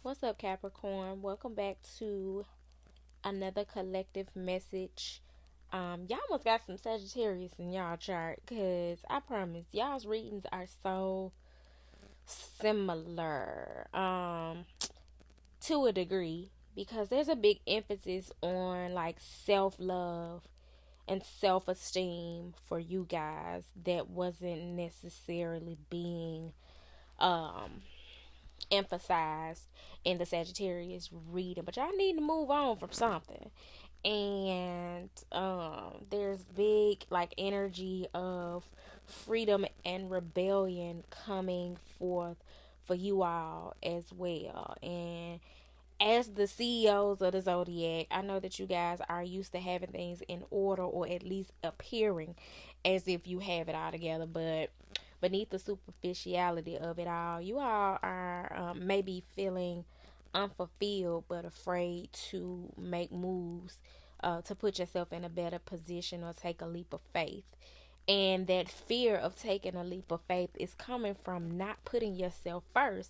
What's up, Capricorn? Welcome back to another collective message. Y'all must got some Sagittarius in y'all chart, because I promise y'all's readings are so similar to a degree, because there's a big emphasis on like self love and self esteem for you guys that wasn't necessarily being um emphasized in the Sagittarius reading, but y'all need to move on from something. And there's big like energy of freedom and rebellion coming forth for you all as well. And as the CEOs of the zodiac, I know that you guys are used to having things in order, or at least appearing as if you have it all together, but beneath the superficiality of it all, you all are maybe feeling unfulfilled but afraid to make moves to put yourself in a better position or take a leap of faith. And that fear of taking a leap of faith is coming from not putting yourself first.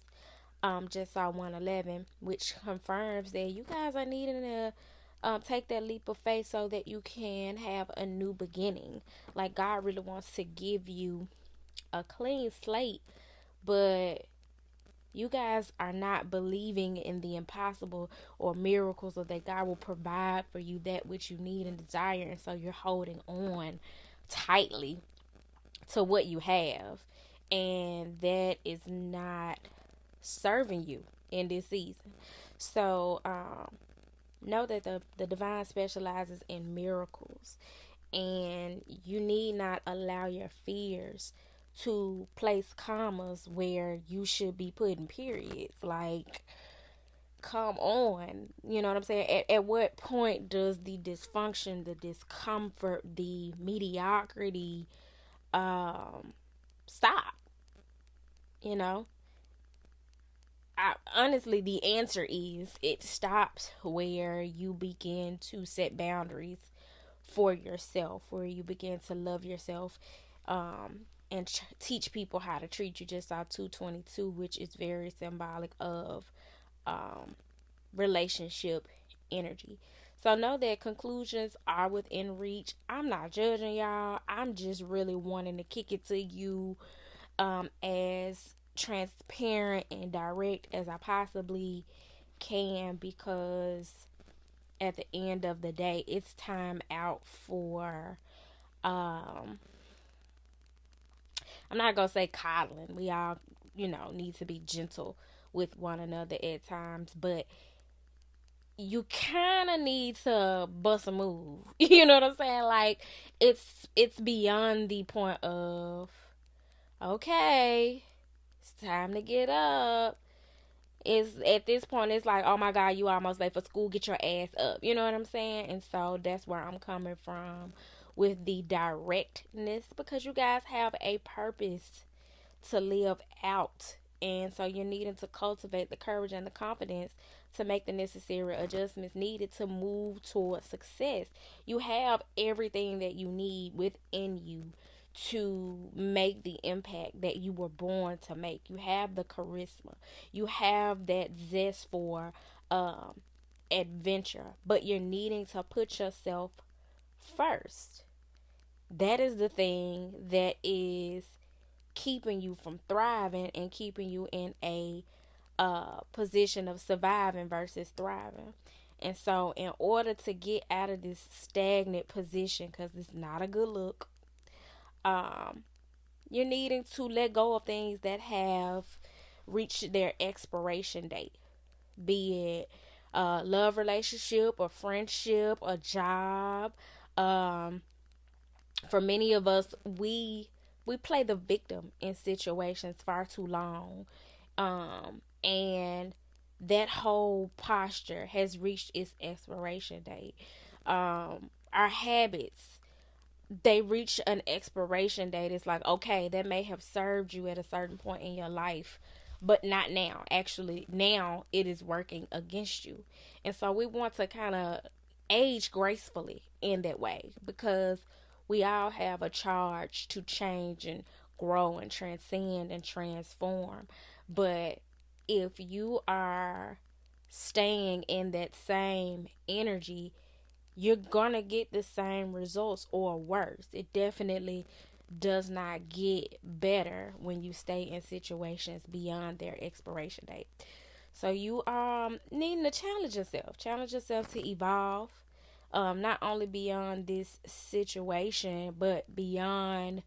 Just saw 111, which confirms that you guys are needing to take that leap of faith so that you can have a new beginning. Like, God really wants to give you a clean slate, but you guys are not believing in the impossible or miracles, or that God will provide for you that which you need and desire, and so you're holding on tightly to what you have, and that is not serving you in this season. So know that the divine specializes in miracles, and you need not allow your fears to place commas where you should be putting periods. Like, come on, you know what I'm saying? At what point does the dysfunction, the discomfort, the mediocrity stop? You know, honestly, the answer is it stops where you begin to set boundaries for yourself, where you begin to love yourself, and teach people how to treat you. Just saw 222, which is very symbolic of relationship energy. So know that conclusions are within reach. I'm not judging y'all. I'm just really wanting to kick it to you as transparent and direct as I possibly can, because at the end of the day, it's time out for I'm not gonna say coddling. We all, need to be gentle with one another at times, but you kind of need to bust a move. You know what I'm saying? Like, it's beyond the point of, okay, it's time to get up. Is at this point, it's like, oh my God, you almost late for school, get your ass up. You know what I'm saying? And so that's where I'm coming from with the directness, because you guys have a purpose to live out, and so you're needing to cultivate the courage and the confidence to make the necessary adjustments needed to move towards success. You have everything that you need within you to make the impact that you were born to make. You have the charisma. You have that zest for adventure, but you're needing to put yourself first. That is the thing that is keeping you from thriving and keeping you in a position of surviving versus thriving. And so, in order to get out of this stagnant position, because it's not a good look, you're needing to let go of things that have reached their expiration date, be it a love relationship, a friendship, a job. For many of us, we play the victim in situations far too long, and that whole posture has reached its expiration date. Our habits, they reach an expiration date. It's like, okay, that may have served you at a certain point in your life, but not now. Actually, now it is working against you. And so we want to kind of age gracefully in that way, because we all have a charge to change and grow and transcend and transform. But if you are staying in that same energy, you're gonna get the same results or worse. It definitely does not get better when you stay in situations beyond their expiration date. So you needing to challenge yourself to evolve, not only beyond this situation, but beyond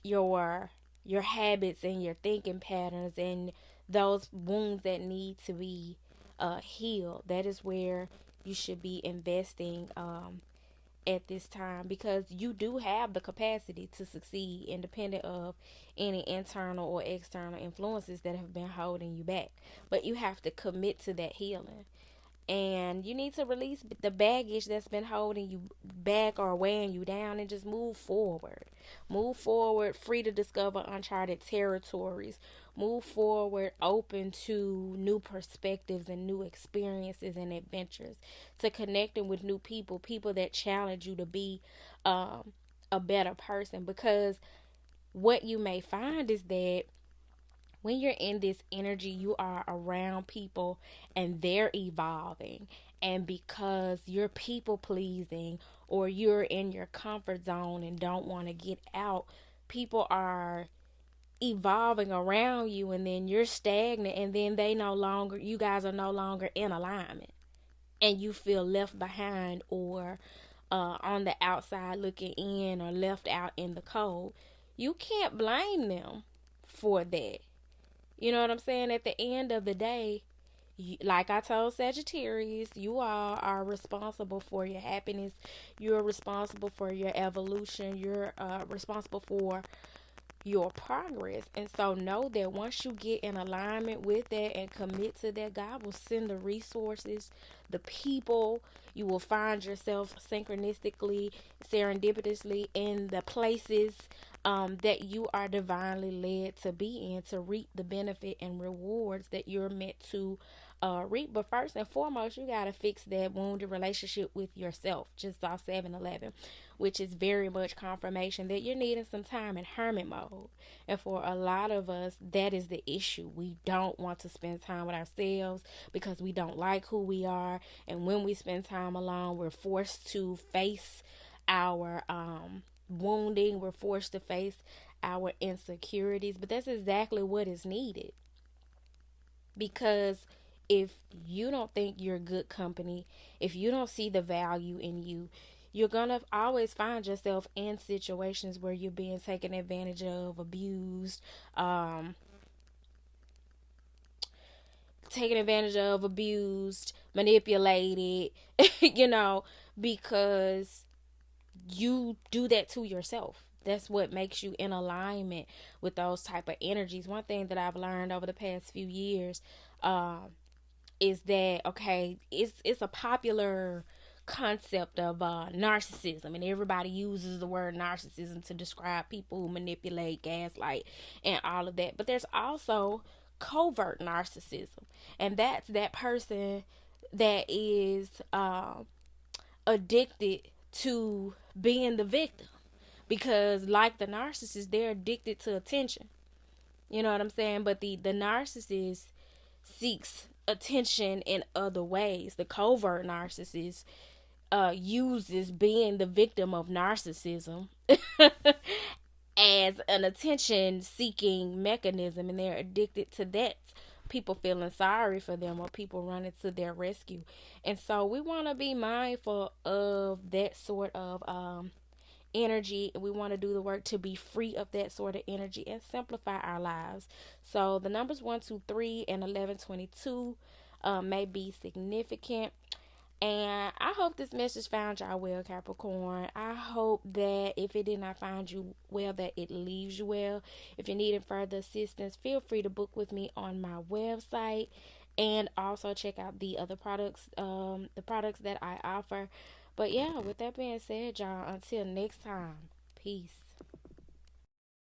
your your habits and your thinking patterns and those wounds that need to be healed. That is where you should be investing at this time, because you do have the capacity to succeed independent of any internal or external influences that have been holding you back. But you have to commit to that healing, and you need to release the baggage that's been holding you back or weighing you down, and just move forward, free to discover uncharted territories, move forward open to new perspectives and new experiences and adventures, to connecting with new people that challenge you to be a better person. Because what you may find is that when you're in this energy, you are around people and they're evolving. And because you're people pleasing, or you're in your comfort zone and don't want to get out, people are evolving around you, and then you're stagnant, and then you guys are no longer in alignment, and you feel left behind, or on the outside looking in, or left out in the cold. You can't blame them for that. You know what I'm saying? At the end of the day, like I told Sagittarius, you all are responsible for your happiness. You're responsible for your evolution. You're responsible for your progress. And so know that once you get in alignment with that and commit to that, God will send the resources, the people. You will find yourself synchronistically, serendipitously in the places that you are divinely led to be in, to reap the benefit and rewards that you're meant to reap. But first and foremost, you got to fix that wounded relationship with yourself. Just saw 7-Eleven, which is very much confirmation that you're needing some time in hermit mode. And for a lot of us, that is the issue. We don't want to spend time with ourselves because we don't like who we are. And when we spend time alone, we're forced to face our wounding. We're forced to face our insecurities. But that's exactly what is needed. Because if you don't think you're good company, if you don't see the value in you, you're going to always find yourself in situations where you're being taken advantage of, abused, manipulated, you know, because you do that to yourself. That's what makes you in alignment with those type of energies. One thing that I've learned over the past few years is that, okay, it's a popular concept of narcissism, and everybody uses the word narcissism to describe people who manipulate, gaslight, and all of that. But there's also covert narcissism, and that's that person that is addicted to being the victim, because like the narcissist, they're addicted to attention. You know what I'm saying? But the narcissist seeks attention in other ways. The covert narcissist uses being the victim of narcissism as an attention seeking mechanism, and they're addicted to that. People feeling sorry for them, or people running to their rescue. And so we want to be mindful of that sort of energy. We want to do the work to be free of that sort of energy and simplify our lives. So the numbers 1, 2, 3, and 11, 22 may be significant. And I hope this message found y'all well, Capricorn. I hope that if it did not find you well, that it leaves you well. If you're needing further assistance, feel free to book with me on my website, and also check out the other products, the products that I offer. But yeah, with that being said, y'all, until next time, peace.